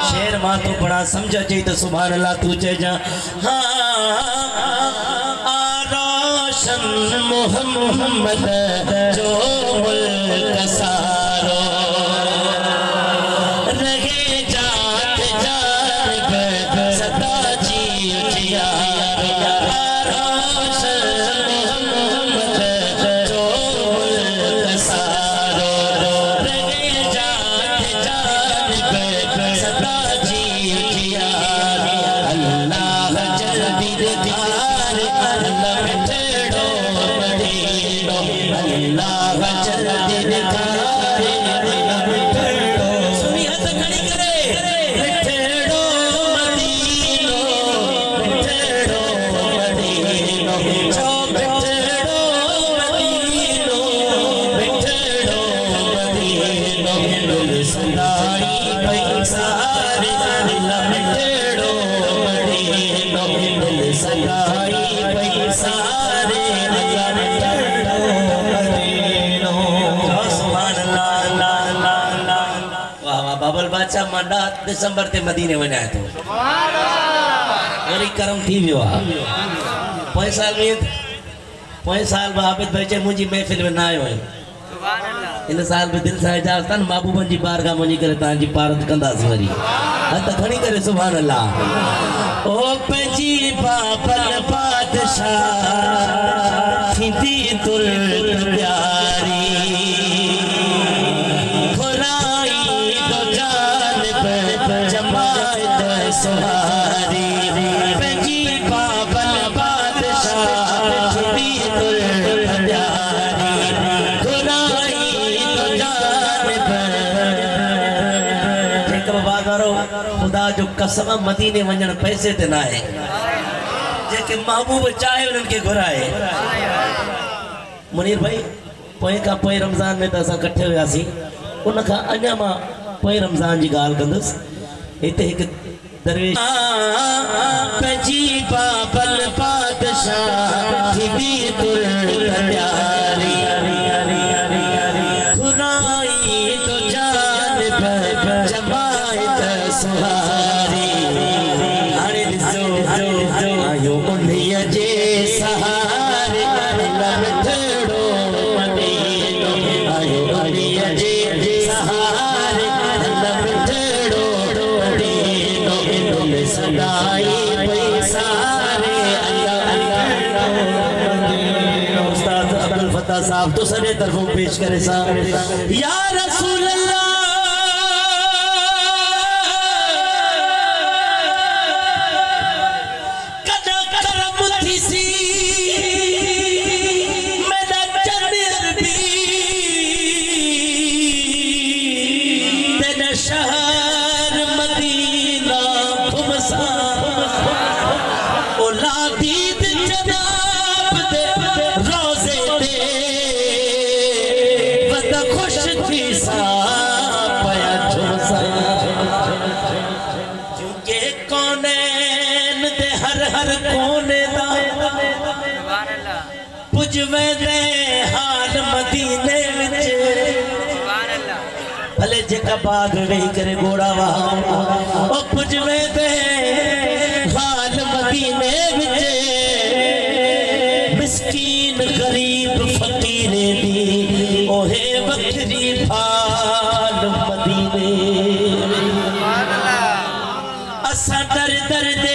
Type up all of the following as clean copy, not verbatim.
शेर मां तो बड़ा समझा चाहिए तो सुभान अल्लाह तू चे जा मोहम्मद जो मुल्क सारो रहे जात जान सदा जी मोहम्मद जो मुल्क सारो रहे जात जान सदा जी अल्लाह जल्दी दिखार अल्लाह मिठड़ो मदीनो अल्लाह जल्दी दिखार अल्लाह मिठड़ो सुनी हाथ खड़ी करे मिठड़ो मदीनो मिठड़ो मदीनो जो मिठड़ो मदीनो मिठड़ो मदीनो दिल सदाई पैसारे अल्लाह मिठड़ो मदीनो दिल सदाई पैसारे अल्लाह मिठड़ो मदीनो सुभान अल्लाह वाह वाह बाबल बादशाह मंडा दिसंबर ते मदीने वञा थो सुभान अल्लाह वरी करम थी वियो आहे पोइ साल में आबिद भाई चे मुंहिंजी महफ़िल में न आयो है सुभान अल्लाह इन साल में दिल सां इजाज़त तन महबूबन जी बारगाह मुंहिंजी करे तव्हांजी पारत कंदासीं वरी हथ खणी करे सुभान अल्लाह ओ पंहिंजी बाबल बादशाह थींदी तुल प्यारी खुराई दो जानिब जमायत सुहारी पंहिंजी बाबल बादशाह थींदी तुल प्यारी खुराई दो जानिब जेको बाज़ारो खुदा जो कसम मदीने वञण पैसे ते ना है जेके महबूब चाहे उन्हनि खे घुराए मुनीर भाई पोइ खां पोइ रमज़ान में त असां कट्ठे हुआसीं उन खां अञा मां पोइ रमज़ान जी ॻाल्हि कंदुसि हिते हिकु दरवेश पंहिंजी बाबल बादशाह थींदी तुल प्यारी खुराई तो जानिब जमायत सुहारी हाणे ॾिसो आयो उन्हीअ जे सहारे अल्लाह मिठड़ो मदीनो आयो उन्हीअ जे सहारे अल्लाह मिठड़ो मदीनो दिल सदाई पैसारे अल्लाह मदीनो उस्ताद अब्दुल फत्ताह साहब तो सॼे तरफ़ों पेश करे सा या रसूल अल्लाह शहर मदीना घुमसा औलादीद जनाब दे रोज़े दे वद खुश थी सा पया झुमसा क्योंकि कौनैन दे हर कोने दा सुभान अल्लाह पुजवे दे हाल मदीने विच सुभान अल्लाह भले जेका बाग वेही करे गोड़ा वहा ओ पुजवे दे हाल मदीने विच मिस्कीन गरीब फकीर दी ओहे वखरी हाल मदीने सुभान अल्लाह असा दर दर दे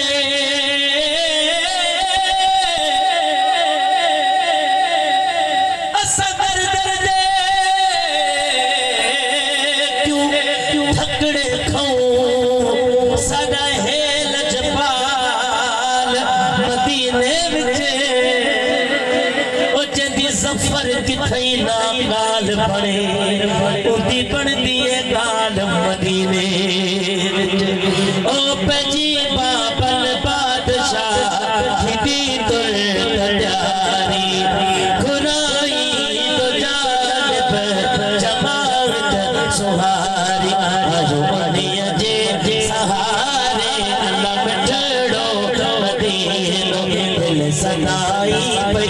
बड़े उदी बनती है गाल मदीने ओ पंहिंजी बाबल बादशाह थींदी तुल प्यारी खुराई तो जानिब जमायत सुहारी आयो उन्हीअ जे सताई पई